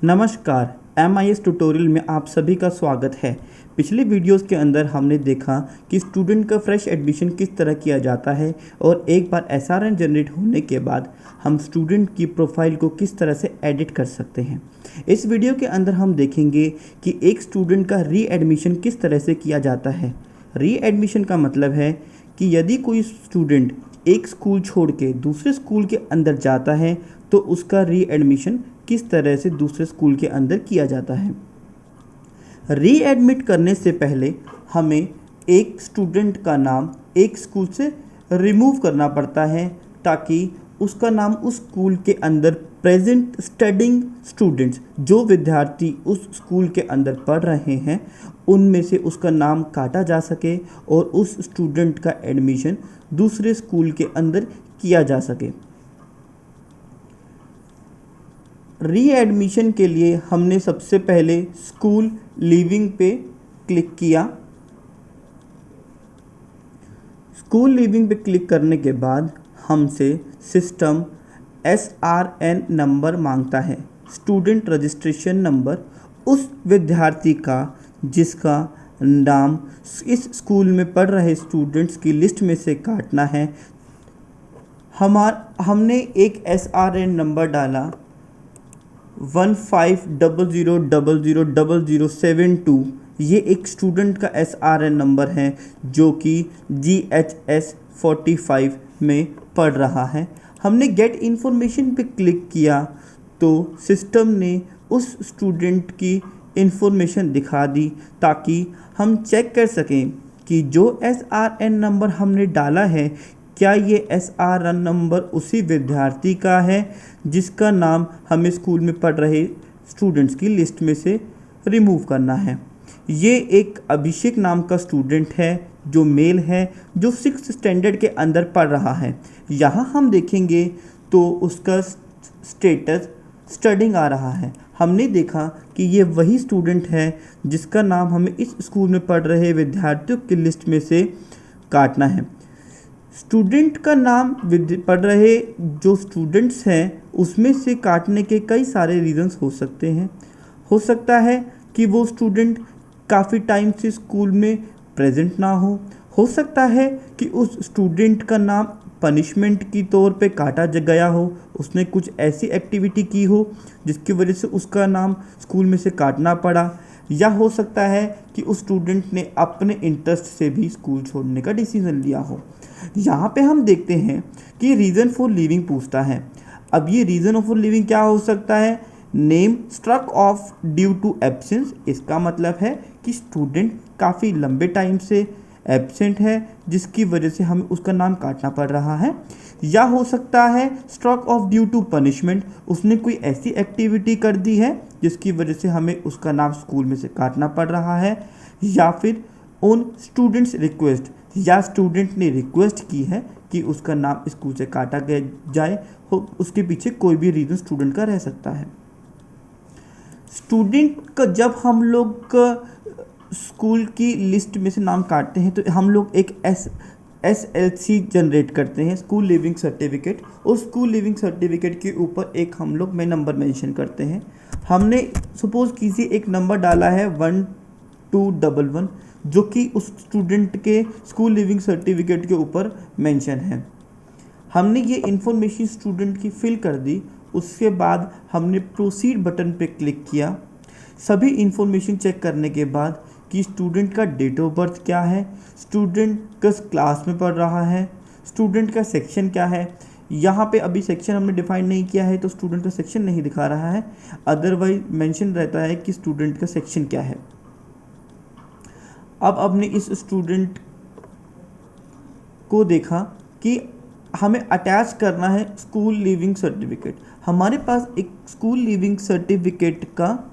नमस्कार, MIS tutorial में आप सभी का स्वागत है। पिछले वीडियोस के अंदर हमने देखा कि स्टूडेंट का फ्रेश एडमिशन किस तरह किया जाता है और एक बार SRN जनरेट होने के बाद हम स्टूडेंट की प्रोफाइल को किस तरह से एडिट कर सकते हैं। इस वीडियो के अंदर हम देखेंगे कि एक स्टूडेंट का री एडमिशन किस तरह से किया जाता है। री एडमिशन का मतलब है कि यदि कोई स्टूडेंट एक स्कूल छोड़ के दूसरे स्कूल के अंदर जाता है तो उसका री एडमिशन किस तरह से दूसरे स्कूल के अंदर किया जाता है। री एडमिट करने से पहले हमें एक स्टूडेंट का नाम एक स्कूल से रिमूव करना पड़ता है ताकि उसका नाम उस स्कूल के अंदर प्रेजेंट स्टडिंग स्टूडेंट्स जो विद्यार्थी उस स्कूल के अंदर पढ़ रहे हैं उनमें से उसका नाम काटा जा सके और उस स्टूडेंट का एडमिशन दूसरे स्कूल के अंदर किया जा सके। री एडमिशन के लिए हमने सबसे पहले स्कूल लीविंग पे क्लिक किया। स्कूल लीविंग पे क्लिक करने के बाद हमसे सिस्टम SRN नंबर मांगता है, स्टूडेंट रजिस्ट्रेशन नंबर, उस विद्यार्थी का जिसका नाम इस स्कूल में पढ़ रहे स्टूडेंट्स की लिस्ट में से काटना है। हमने एक SRN नंबर डाला 1500000072। ये एक स्टूडेंट का SRN नंबर है जो कि GHS 45 में पढ़ रहा है। हमने गेट इन्फॉर्मेशन पे क्लिक किया तो सिस्टम ने उस स्टूडेंट की इन्फॉर्मेशन दिखा दी ताकि हम चेक कर सकें कि जो SRN नंबर हमने डाला है क्या ये SRN नंबर उसी विद्यार्थी का है जिसका नाम हमें स्कूल में पढ़ रहे स्टूडेंट्स की लिस्ट में से रिमूव करना है। ये एक अभिषेक नाम का स्टूडेंट है जो मेल है जो 6th स्टैंडर्ड के अंदर पढ़ रहा है। यहाँ हम देखेंगे तो उसका स्टेटस स्टडिंग आ रहा है। हमने देखा कि ये वही स्टूडेंट है जिसका नाम हमें इस स्कूल में पढ़ रहे विद्यार्थियों की लिस्ट में से काटना है। स्टूडेंट का नाम पढ़ रहे जो स्टूडेंट्स हैं उसमें से काटने के कई सारे रीज़न्स हो सकते हैं। हो सकता है कि वो स्टूडेंट काफ़ी टाइम से स्कूल में प्रेजेंट ना हो सकता है कि उस स्टूडेंट का नाम पनिशमेंट की तौर पे काटा गया हो, उसने कुछ ऐसी एक्टिविटी की हो जिसकी वजह से उसका नाम स्कूल में से काटना पड़ा, या हो सकता है कि उस स्टूडेंट ने अपने इंटरेस्ट से भी स्कूल छोड़ने का डिसीज़न लिया हो। यहाँ पे हम देखते हैं कि रीज़न फॉर लीविंग पूछता है। अब ये रीज़न फॉर लीविंग क्या हो सकता है? Name struck off due to absence. इसका मतलब है कि स्टूडेंट काफ़ी लंबे टाइम से एब्सेंट है जिसकी वजह से हमें उसका नाम काटना पड़ रहा है। या हो सकता है struck off due to punishment, उसने कोई ऐसी एक्टिविटी कर दी है जिसकी वजह से हमें उसका नाम स्कूल में से काटना पड़ रहा है। या फिर ऑन स्टूडेंट्स रिक्वेस्ट, या स्टूडेंट ने रिक्वेस्ट की है कि उसका नाम स्कूल से काटा जाए, उसके पीछे कोई भी रीज़न स्टूडेंट का रह सकता है। स्टूडेंट का जब हम लोग स्कूल की लिस्ट में से नाम काटते हैं तो हम लोग एक SLC जनरेट करते हैं, स्कूल लिविंग सर्टिफिकेट, और स्कूल लिविंग सर्टिफिकेट के ऊपर एक हम लोग नंबर मेंशन करते हैं। हमने सपोज़ कीजिए एक नंबर डाला है 1211 जो कि उस स्टूडेंट के स्कूल लिविंग सर्टिफिकेट के ऊपर मेंशन है। हमने ये इन्फॉर्मेशन स्टूडेंट की फिल कर दी। उसके बाद हमने प्रोसीड बटन पे क्लिक किया। सभी इन्फॉर्मेशन चेक करने के बाद कि स्टूडेंट का डेट ऑफ बर्थ क्या है, स्टूडेंट किस क्लास में पढ़ रहा है, स्टूडेंट का सेक्शन क्या है। यहाँ पे अभी सेक्शन हमने डिफाइन नहीं किया है तो स्टूडेंट का सेक्शन नहीं दिखा रहा है, अदरवाइज मेंशन रहता है कि स्टूडेंट का सेक्शन क्या है। अब हमने इस स्टूडेंट को देखा कि हमें अटैच करना है स्कूल लिविंग सर्टिफिकेट। हमारे पास एक स्कूल लिविंग सर्टिफिकेट का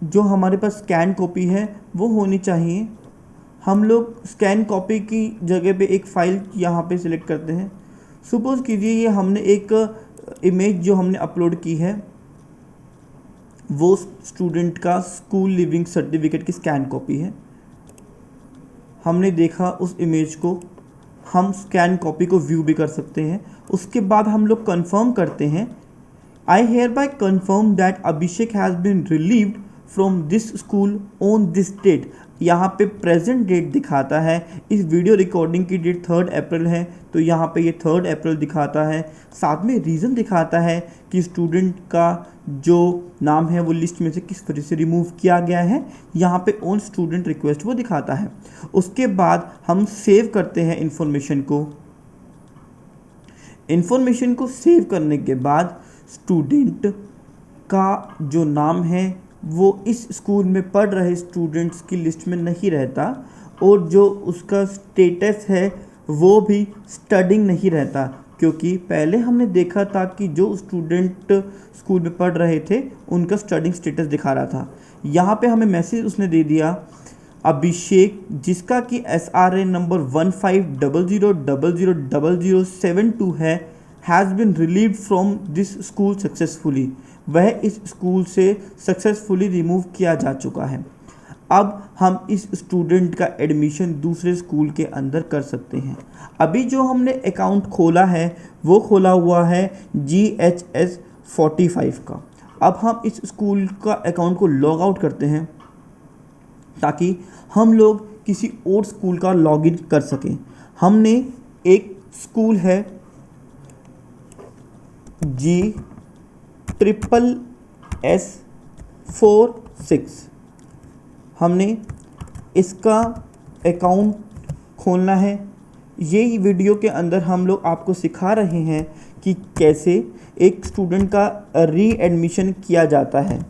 जो हमारे पास स्कैन कॉपी है वो होनी चाहिए। हम लोग स्कैन कॉपी की जगह पे एक फ़ाइल यहाँ पे सिलेक्ट करते हैं। सपोज़ कीजिए ये हमने एक इमेज जो हमने अपलोड की है वो स्टूडेंट का स्कूल लिविंग सर्टिफिकेट की स्कैन कॉपी है। हमने देखा उस इमेज को, हम स्कैन कॉपी को व्यू भी कर सकते हैं। उसके बाद हम लोग कंफर्म करते हैं I hereby confirm that Abhishek has been relieved from this school on this date। यहाँ पे प्रेजेंट डेट दिखाता है, इस वीडियो रिकॉर्डिंग की डेट 3 अप्रैल है, तो यहाँ पे ये 3 अप्रैल दिखाता है। साथ में रीज़न दिखाता है कि स्टूडेंट का जो नाम है वो लिस्ट में से किस वजह से रिमूव किया गया है, यहाँ पे ऑन स्टूडेंट रिक्वेस्ट वो दिखाता है। उसके बाद हम सेव करते हैं इन्फॉर्मेशन को सेव करने के बाद स्टूडेंट का जो नाम है वो इस स्कूल में पढ़ रहे स्टूडेंट्स की लिस्ट में नहीं रहता, और जो उसका स्टेटस है वो भी स्टडिंग नहीं रहता, क्योंकि पहले हमने देखा था कि जो स्टूडेंट स्कूल में पढ़ रहे थे उनका स्टडिंग स्टेटस दिखा रहा था। यहाँ पे हमें मैसेज उसने दे दिया, अभिषेक जिसका कि SRN नंबर 1500000072 है, has been relieved from this school successfully. वह इस स्कूल से सक्सेसफुली रिमूव किया जा चुका है। अब हम इस स्टूडेंट का एडमिशन दूसरे स्कूल के अंदर कर सकते हैं। अभी जो हमने अकाउंट खोला है वो खोला हुआ है GHS 45 का। अब हम इस स्कूल का अकाउंट को लॉग आउट करते हैं ताकि हम लोग किसी और स्कूल का लॉगिन कर सकें। हमने एक स्कूल है GSSS46, हमने इसका अकाउंट खोलना है। ये वीडियो के अंदर हम लोग आपको सिखा रहे हैं कि कैसे एक स्टूडेंट का री-एडमिशन किया जाता है।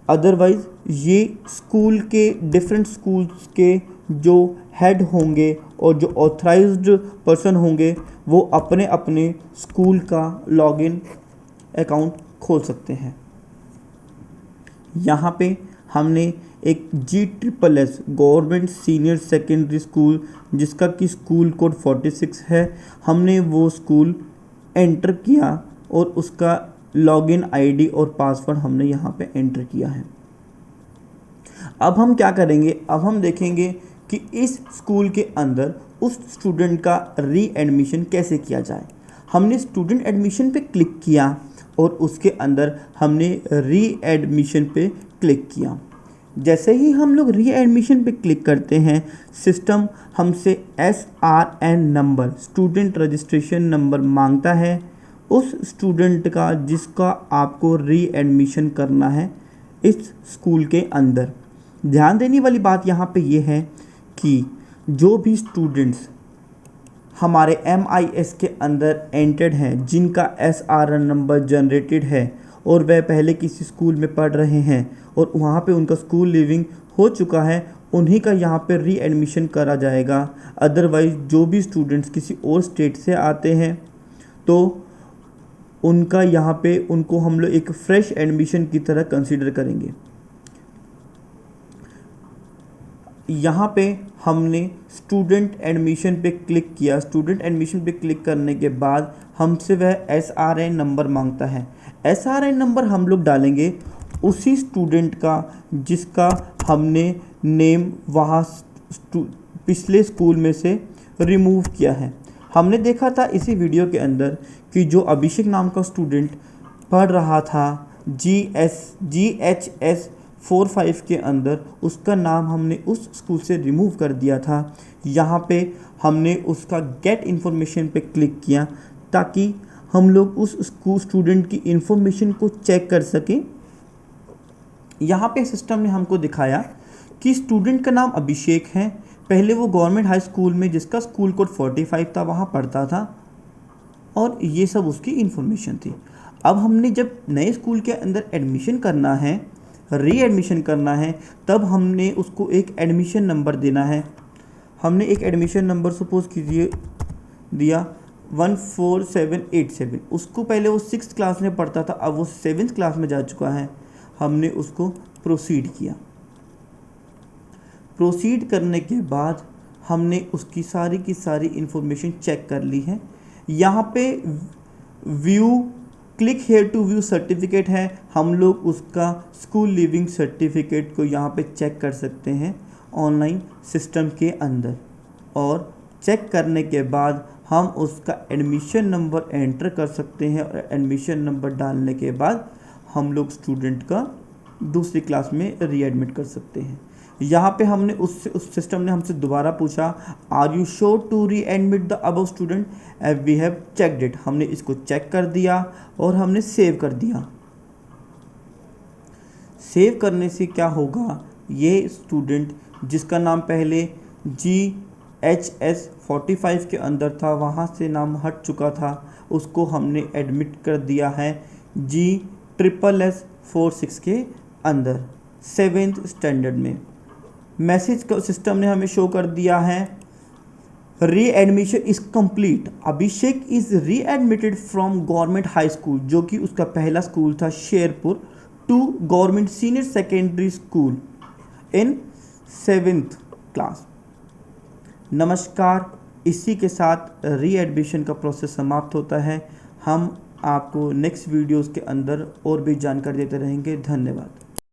अदरवाइज़ ये स्कूल के डिफरेंट स्कूल्स के जो हेड होंगे और जो ऑथराइज्ड पर्सन होंगे वो अपने अपने स्कूल का लॉगिन अकाउंट खोल सकते हैं। यहाँ पे हमने एक GSSS government senior secondary school जिसका कि स्कूल कोड 46 है, हमने वो स्कूल एंटर किया और उसका लॉगिन आईडी और पासवर्ड हमने यहाँ पे एंटर किया है। अब हम क्या करेंगे, अब हम देखेंगे कि इस स्कूल के अंदर उस स्टूडेंट का री एडमिशन कैसे किया जाए। हमने स्टूडेंट एडमिशन पे क्लिक किया और उसके अंदर हमने री एडमिशन पे क्लिक किया। जैसे ही हम लोग री एडमिशन पे क्लिक करते हैं, सिस्टम हमसे SRN number, student registration number मांगता है उस स्टूडेंट का जिसका आपको री एडमिशन करना है इस स्कूल के अंदर। ध्यान देने वाली बात यहाँ पे ये है कि जो भी स्टूडेंट्स हमारे MIS के अंदर एंटर्ड हैं, जिनका SRN नंबर जनरेटेड है और वह पहले किसी स्कूल में पढ़ रहे हैं और वहाँ पे उनका स्कूल लिविंग हो चुका है, उन्हीं का यहाँ पे री एडमिशन करा जाएगा। अदरवाइज़ जो भी स्टूडेंट्स किसी और स्टेट से आते हैं तो उनका यहाँ पे उनको हम लोग एक फ्रेश एडमिशन की तरह कंसीडर करेंगे। यहाँ पे हमने स्टूडेंट एडमिशन पे क्लिक किया। स्टूडेंट एडमिशन पे क्लिक करने के बाद हमसे वह SRN नंबर मांगता है। SRN नंबर हम लोग डालेंगे उसी स्टूडेंट का जिसका हमने नेम वहाँ पिछले स्कूल में से रिमूव किया है। हमने देखा था इसी वीडियो के अंदर कि जो अभिषेक नाम का स्टूडेंट पढ़ रहा था GHS 45 के अंदर, उसका नाम हमने उस स्कूल से रिमूव कर दिया था। यहाँ पे हमने उसका गेट इन्फॉर्मेशन पे क्लिक किया ताकि हम लोग उस स्कूल स्टूडेंट की इन्फॉर्मेशन को चेक कर सकें। यहाँ पे सिस्टम ने हमको दिखाया कि स्टूडेंट का नाम अभिषेक है, पहले वो गवर्नमेंट हाई स्कूल में जिसका स्कूल कोड 45 था वहाँ पढ़ता था और ये सब उसकी इन्फॉर्मेशन थी। अब हमने जब नए स्कूल के अंदर एडमिशन करना है, री एडमिशन करना है, तब हमने उसको एक एडमिशन नंबर देना है। हमने एक एडमिशन नंबर सपोज़ कीजिए दिया 14787। उसको पहले वो 6th क्लास में पढ़ता था, अब वो 7th क्लास में जा चुका है। हमने उसको प्रोसीड किया। प्रोसीड करने के बाद हमने उसकी सारी की सारी इन्फॉर्मेशन चेक कर ली है। यहाँ पे view click here to view certificate है, हम लोग उसका स्कूल लिविंग सर्टिफिकेट को यहाँ पे चेक कर सकते हैं ऑनलाइन सिस्टम के अंदर। और चेक करने के बाद हम उसका एडमिशन नंबर एंटर कर सकते हैं और एडमिशन नंबर डालने के बाद हम लोग स्टूडेंट का दूसरी क्लास में रीएडमिट कर सकते हैं। यहाँ पे हमने उस सिस्टम ने हमसे दोबारा पूछा, are you sure to readmit the above student, and we have checked it. हमने इसको चेक कर दिया और हमने सेव कर दिया। सेव करने से क्या होगा, ये स्टूडेंट जिसका नाम पहले GHS 45 के अंदर था, वहाँ से नाम हट चुका था, उसको हमने एडमिट कर दिया है GSSS 46 के अंदर 7th स्टैंडर्ड में। मैसेज का सिस्टम ने हमें शो कर दिया है, readmission is complete, Abhishek is readmitted from government high school, जो कि उसका पहला स्कूल था Sherpur, to government senior secondary school in 7th class. नमस्कार, इसी के साथ री एडमिशन का प्रोसेस समाप्त होता है। हम आपको नेक्स्ट वीडियोस के अंदर और भी जानकारी देते रहेंगे। धन्यवाद।